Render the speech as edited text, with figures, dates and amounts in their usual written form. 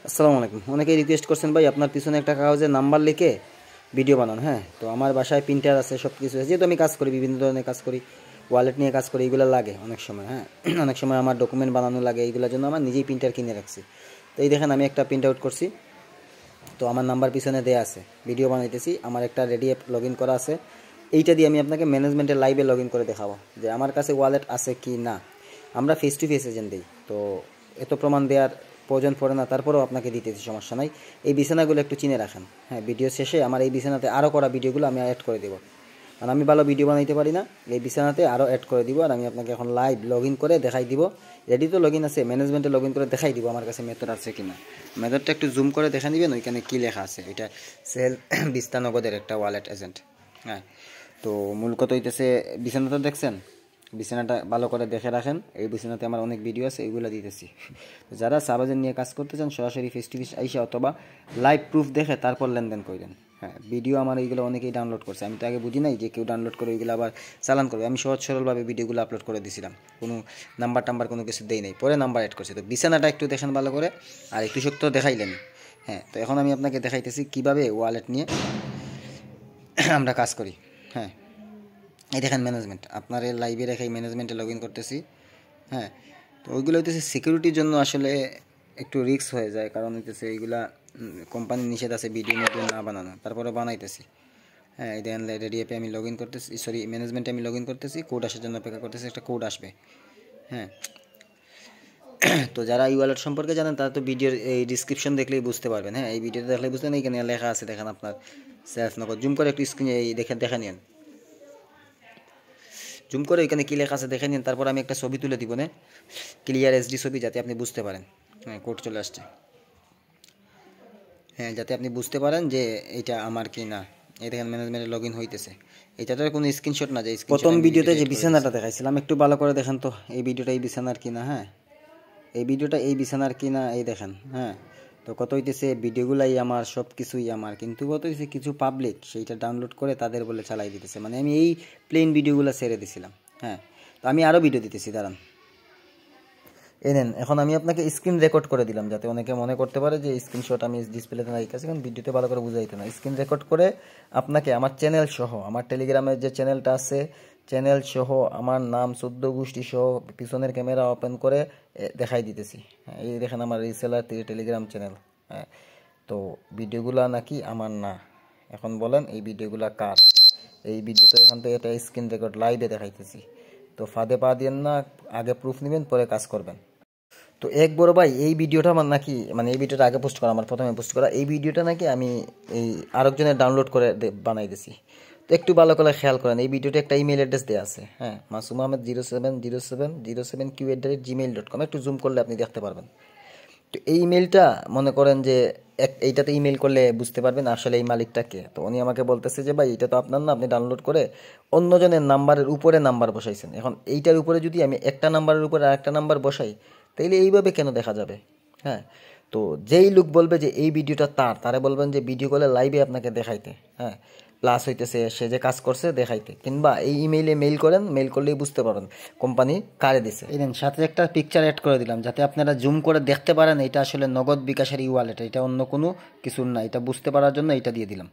আসসালামু আলাইকুম। অনেকেই রিকোয়েস্ট করছেন ভাই আপনার পিছনে একটা কাগজে নাম্বার লিখে ভিডিও বানান। হ্যাঁ, তো আমার বাসায় প্রিন্টার আছে, সব কিছু আছে, যেহেতু আমি কাজ করি, বিভিন্ন ধরনের কাজ করি, ওয়ালেট নিয়ে কাজ করি, এগুলো লাগে অনেক সময়। হ্যাঁ, অনেক সময় আমার ডকুমেন্ট বানানো লাগে, এইগুলোর জন্য আমার নিজেই প্রিন্টার কিনে রাখছি। তো এই দেখেন আমি একটা প্রিন্ট আউট করছি, তো আমার নাম্বার পিছনে দেয়া আছে, ভিডিও বানাইতেছি, আমার একটা রেডি অ্যাপ লগ ইন করা আছে। এইটা দিয়ে আমি আপনাকে ম্যানেজমেন্টের লাইভে লগ ইন করে দেখাবো যে আমার কাছে ওয়ালেট আছে কি না। আমরা ফেস টু ফেস এজেন্ট দিই, তো এত প্রমাণ দেওয়ার প্রয়োজন পড়ে না, তারপরেও আপনাকে দিতেছি, সমস্যা নাই। এই বিছানাগুলো একটু চিনে রাখেন। হ্যাঁ, ভিডিও শেষে আমার এই বিছানাতে আরও করা ভিডিওগুলো আমি অ্যাড করে দেবো, কারণ আমি ভালো ভিডিও বানাইতে পারি না, এই বিছানাতে আরও অ্যাড করে দিব। আর আমি আপনাকে এখন লাইভ লগ ইন করে দেখাই দিব, রেডি তো লগ ইন আছে, ম্যানেজমেন্টে লগ ইন করে দেখাই দিব আমার কাছে মেথড আছে কিনা। মেথডটা একটু জুম করে দেখা নেবেন, ওইখানে কী লেখা আছে। এটা সেল বিস্তা নগদের একটা ওয়ালেট এজেন্ট। হ্যাঁ, তো মূল কথা হইতেছে, বিছানাটা দেখছেন, বিছানাটা ভালো করে দেখে রাখেন। এই বিছানাতে আমার অনেক ভিডিও আছে, এইগুলো দিতেছি। যারা সাবাজেন নিয়ে কাজ করতে চান সরাসরি ফেস টু ফেস আইসা অথবা লাইভ প্রুফ দেখে তারপর লেনদেন করেন। হ্যাঁ, ভিডিও আমার এইগুলো অনেকেই ডাউনলোড করছে, আমি তো আগে বুঝি নাই যে কেউ ডাউনলোড করে ওইগুলো আবার চালান করবে। আমি সহজ সরলভাবে ভিডিওগুলো আপলোড করে দিয়েছিলাম, কোনো নাম্বার টাম্বার কোনো কিছু দেই নাই, পরে নাম্বার অ্যাড করছে। তো বিছানাটা একটু দেখেন ভালো করে, আর একটু শক্ত দেখাইলেন। হ্যাঁ, তো এখন আমি আপনাকে দেখাইতেছি কীভাবে ওয়ালেট নিয়ে আমরা কাজ করি। হ্যাঁ, এই দেখেন ম্যানেজমেন্ট, আপনার এই লাইভে রেখে ম্যানেজমেন্টে লগ ইন করতেছি। হ্যাঁ, তো ওইগুলো হইতেছে সিকিউরিটির জন্য আসলে একটু রিস্ক হয়ে যায়, কারণ হইতেছে এইগুলা কোম্পানির নিষেধ আছে ভিডিও না বানানো, তারপরে বানাইতেছি। হ্যাঁ, এই দেখেন রেডি অ্যাপে আমি লগ ইন করতেছি, সরি ম্যানেজমেন্টে আমি লগ ইন করতেছি, কোড আসার জন্য অপেক্ষা করতেছি, একটা কোড আসবে। হ্যাঁ, তো যারা ই ওয়ালেট সম্পর্কে জানেন তারা তো ভিডিওর এই ডিসক্রিপশন দেখলেই বুঝতে পারবেন। হ্যাঁ, এই ভিডিওতে দেখলেই বুঝতে, এইখানে লেখা আছে দেখেন আপনার সেলফ নগদ, জুম করে একটু স্ক্রিনে এই দেখে নিন, জুম করে এখানে কী লেখা আছে দেখে নিন। তারপর আমি একটা ছবি তুলে দিব না, ক্লিয়ার এসডি ছবি, যাতে আপনি বুঝতে পারেন। হ্যাঁ, কোড চলে আসছে। হ্যাঁ, যাতে আপনি বুঝতে পারেন যে এটা আমার কি না। এই দেখেন ম্যানেজমেন্টে লগ ইন হইতেছে। এটাতে কোনো স্ক্রিনশট না, যে প্রথম ভিডিওতে যে বিছানাটা দেখাইছিলাম একটু ভালো করে দেখেন তো, এই ভিডিওটা এই বিছানার কিনা। হ্যাঁ, এই ভিডিওটা এই বিছানার কিনা, এই দেখেন। হ্যাঁ, তো কত হইতেছে ভিডিওগুলাই আমার, সব কিছুই আমার, কিন্তু কত হইতেছে কিছু পাবলিক সেইটা ডাউনলোড করে তাদের বলে চালাই দিতেছে। মানে আমি এই প্লেন ভিডিওগুলো ছেড়ে দিছিলাম। হ্যাঁ, তো আমি আরও ভিডিও দিতেছি, দাঁড়ান। এই নেন, এখন আমি আপনাকে স্ক্রিন রেকর্ড করে দিলাম, যাতে অনেকে মনে করতে পারে যে স্ক্রিনশট আমি ডিসপ্লেতে নাই কাছে, কারণ ভিডিওতে ভালো করে বুঝাইতে না। স্ক্রিন রেকর্ড করে আপনাকে আমার চ্যানেল সহ, আমার টেলিগ্রামের যে চ্যানেলটা আছে, চ্যানেল সহ আমার নাম 14 গোষ্ঠী সহ পিছনের ক্যামেরা ওপেন করে দেখাই দিতেছি। হ্যাঁ, এই দেখেন আমার রিসেলার টেলিগ্রাম চ্যানেল। হ্যাঁ, তো ভিডিওগুলা নাকি আমার না। এখন বলেন এই ভিডিওগুলা কার? এই ভিডিও তো এখান থেকে এটা স্ক্রিন রেকর্ড লাইভে দেখাইতেছি। তো ফাঁদে পা দিয়েন না, আগে প্রুফ নেবেন পরে কাজ করবেন। তো এক বড় ভাই, এই ভিডিওটা আমার নাকি, মানে এই ভিডিওটা আগে পোস্ট করা, আমার প্রথমে পোস্ট করা এই ভিডিওটা নাকি আমি এই আরেকজনের ডাউনলোড করে বানাই দিছি। তো একটু ভালো করে খেয়াল করেন, এই ভিডিওটা একটা ইমেল অ্যাড্রেস দেওয়া আছে। হ্যাঁ, মাসুম আহমেদ 070707q@gmail.com, একটু জুম করলে আপনি দেখতে পারবেন। তো এই ইমেলটা মনে করেন যে এইটাতে ইমেল করলে বুঝতে পারবেন আসলে এই মালিকটা কে। তো উনি আমাকে বলতেছে যে ভাই এটা তো আপনার না, আপনি ডাউনলোড করে অন্যজনের নাম্বারের উপরে নাম্বার বসাইছেন। এখন এইটার উপরে যদি আমি একটা নাম্বারের উপরে আরেকটা নাম্বার বসাই, তাইলে এইভাবে কেন দেখা যাবে? হ্যাঁ, তো যেই লোক বলবে যে এই ভিডিওটা তারে বলবেন যে ভিডিও কলে লাইভে আপনাকে দেখাইতে। হ্যাঁ, প্লাস হইতেছে সে যে কাজ করছে দেখাইতে, কিংবা এই ইমেইলে মেইল করেন, মেইল করলেই বুঝতে পারবেন কোম্পানি কারে দিছে। এই দেন সাথে একটা পিকচার অ্যাড করে দিলাম, যাতে আপনারা জুম করে দেখতে পারেন এটা আসলে নগদ বিকাশের ই ওয়ালেট, এটা অন্য কোনো কিছুর না, এটা বুঝতে পারার জন্য এটা দিয়ে দিলাম।